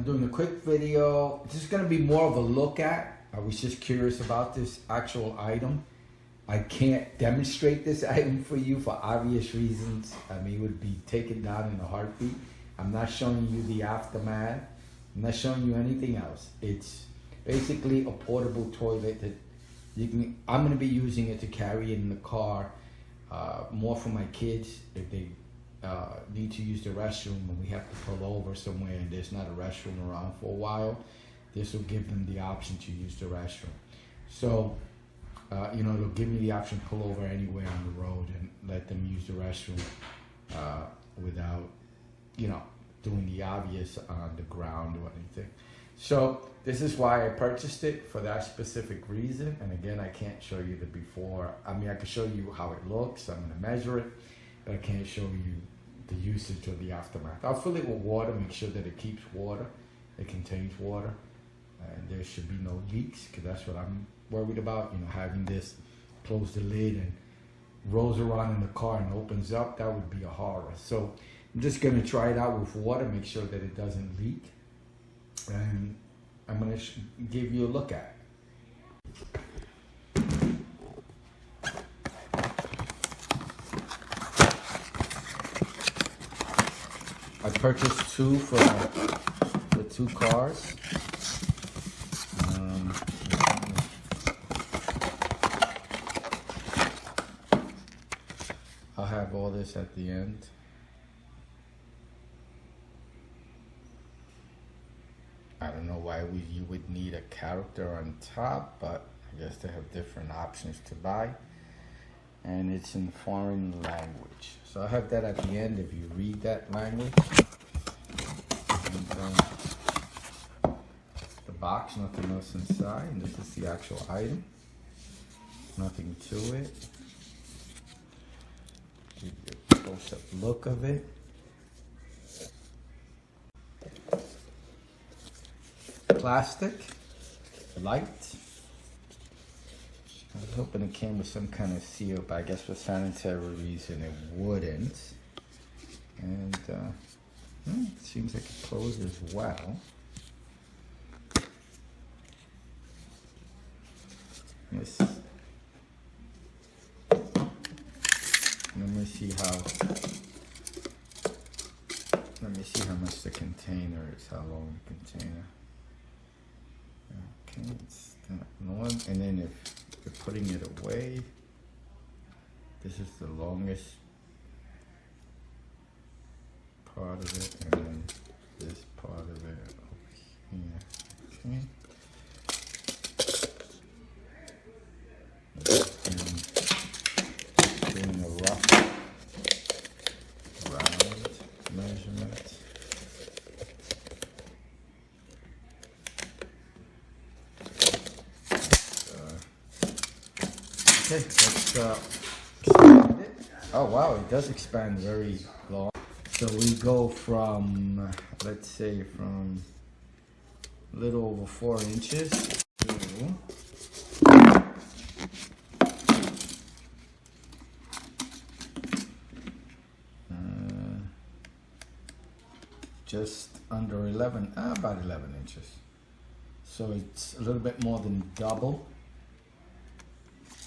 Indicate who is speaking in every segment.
Speaker 1: I'm doing a quick video. This is going to be more of a look at. I was just curious about this actual item. I can't demonstrate this item for you for obvious reasons. I mean, it would be taken down in a heartbeat. I'm not showing you the aftermath. I'm not showing you anything else. It's basically a portable toilet that you can. I'm going to be using it to carry in the car, more for my kids if they need to use the restroom and we have to pull over somewhere and there's not a restroom around for a while. This will give them the option to use the restroom. So, it'll give me the option to pull over anywhere on the road and let them use the restroom without, doing the obvious on the ground or anything. So this is why I purchased it, for that specific reason. And again, I can't show you the before. I mean, I can show you how it looks. I'm going to measure it, but I can't show you the usage or the aftermath. I'll fill it with water, make sure that it keeps water. It contains water. And there should be no leaks, because that's what I'm worried about. Having this close the lid and rolls around in the car and opens up, that would be a horror. So I'm just going to try it out with water, make sure that it doesn't leak. And I'm going to give you a look at it. I purchased two for the two cars. I'll have all this at the end. I don't know why you would need a character on top, but I guess they have different options to buy. And it's in foreign language. So I have that at the end if you read that language. And, the box, nothing else inside. And this is the actual item. Nothing to it. Give you a close-up look of it. Plastic, light. I was hoping it came with some kind of seal, but I guess for sanitary reason it wouldn't. And it seems like it closes well. Yes. Let me see how much the container is, how long the container. Okay, it's that long. And then if you're putting it away, this is the longest part of it, and then this part of it over here. Okay. Doing a rough round measurement. Okay, let's expand it. Oh wow, it does expand very long. So we go from, let's say, from a little over 4 inches to just under 11, about 11 inches. So it's a little bit more than double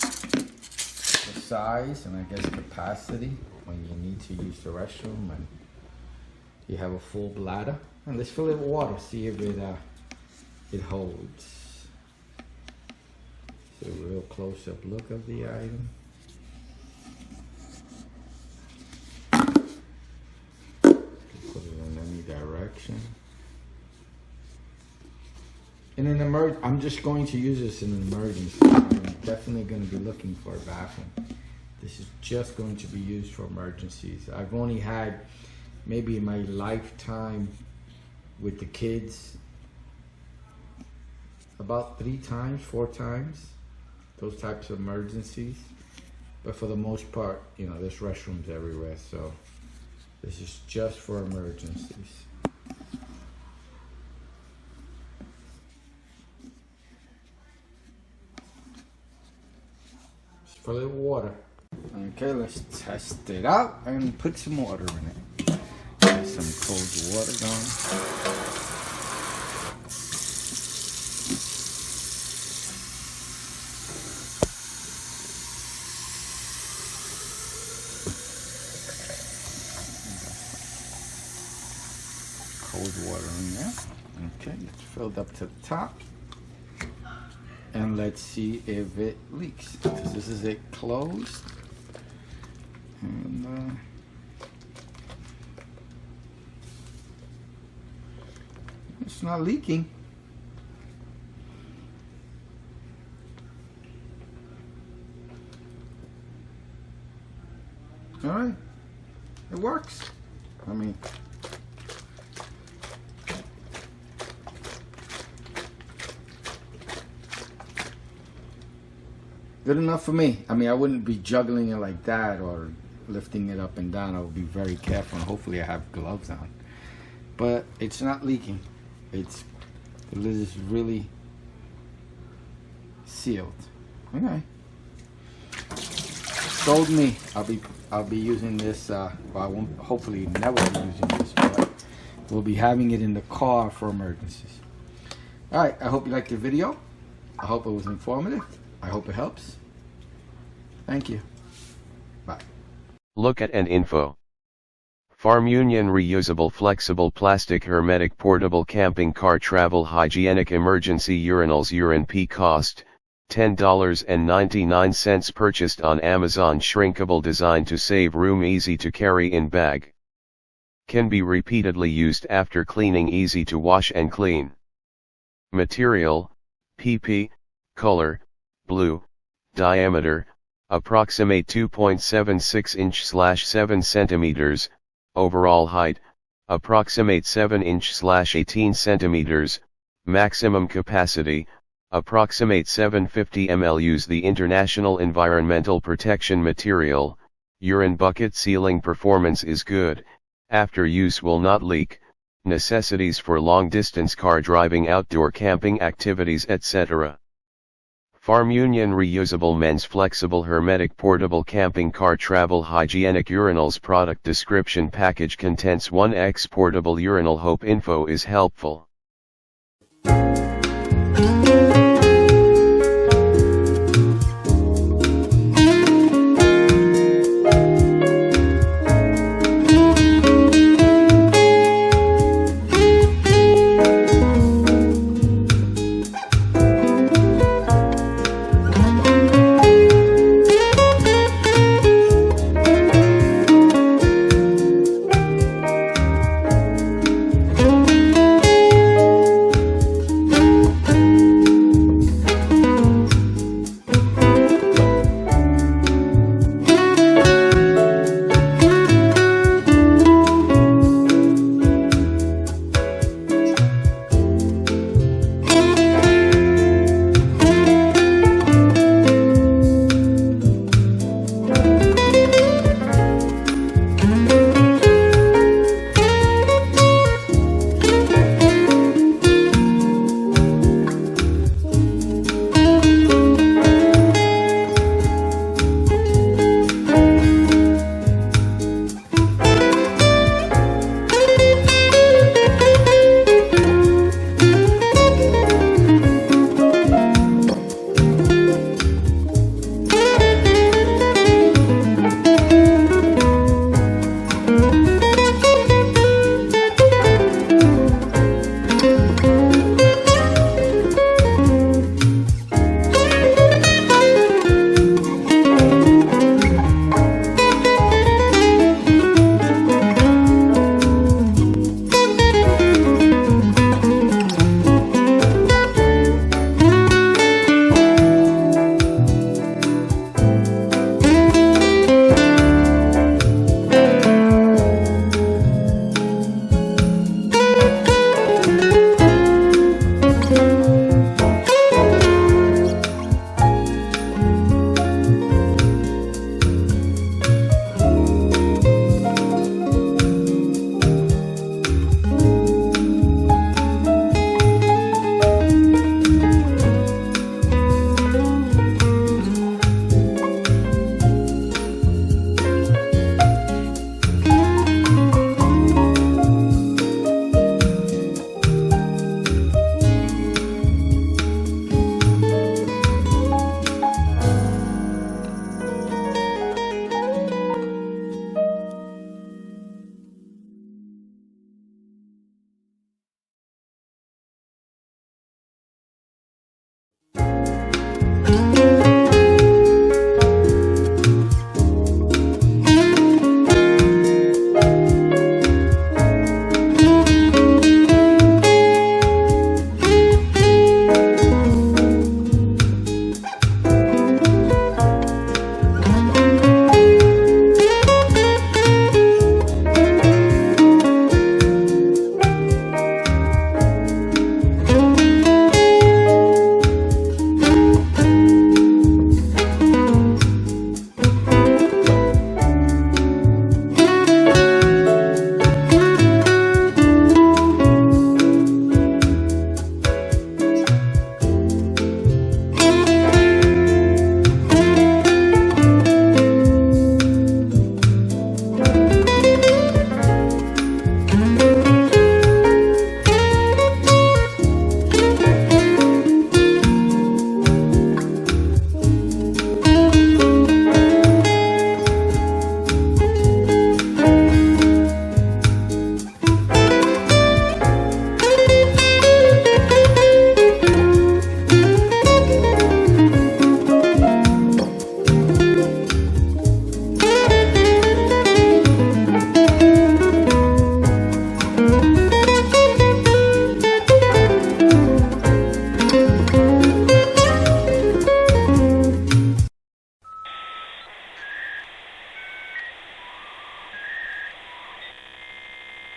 Speaker 1: the size and I guess capacity when you need to use the restroom and you have a full bladder. And let's fill it with water, see if it holds. So a real close-up look of the item. Put it in any direction. In an I'm just going to use this in an emergency. I'm definitely going to be looking for a bathroom. This is just going to be used for emergencies. I've only had, maybe in my lifetime with the kids, about 3 times, 4 times, those types of emergencies. But for the most part, there's restrooms everywhere, so this is just for emergencies. Just fill it with water. Okay, let's test it out and put some water in it. Get some cold water going. with water in there. Okay, it's filled up to the top. And let's see if it leaks. This is it closed. And it's not leaking. All right, it works. I mean, good enough for me. I mean, I wouldn't be juggling it like that or lifting it up and down. I would be very careful, and hopefully I have gloves on. But it's not leaking. The lid is really sealed. Okay. Told me I'll be using this. Well, I won't hopefully never be using this, but we'll be having it in the car for emergencies. All right. I hope you liked the video. I hope it was informative. I hope it helps. Thank you. Bye.
Speaker 2: Look at and info. Farmunion Reusable Flexible Plastic Hermetic Portable Camping Car Travel Hygienic Emergency Urinals Urine P cost $10.99 purchased on Amazon. Shrinkable, designed to save room, easy to carry in bag. Can be repeatedly used after cleaning, easy to wash and clean. Material, PP, color, blue, diameter, approximate 2.76 inch/7 centimeters, overall height, approximate 7 inch/18 centimeters, maximum capacity, approximate 750 ml. Use the International Environmental Protection material. Urine bucket sealing performance is good, after use will not leak. Necessities for long distance car driving, outdoor camping activities, etc. Farmunion Reusable Men's Flexible Hermetic Portable Camping Car Travel Hygienic Urinals. Product description: package contents 1x portable urinal. Hope info is helpful.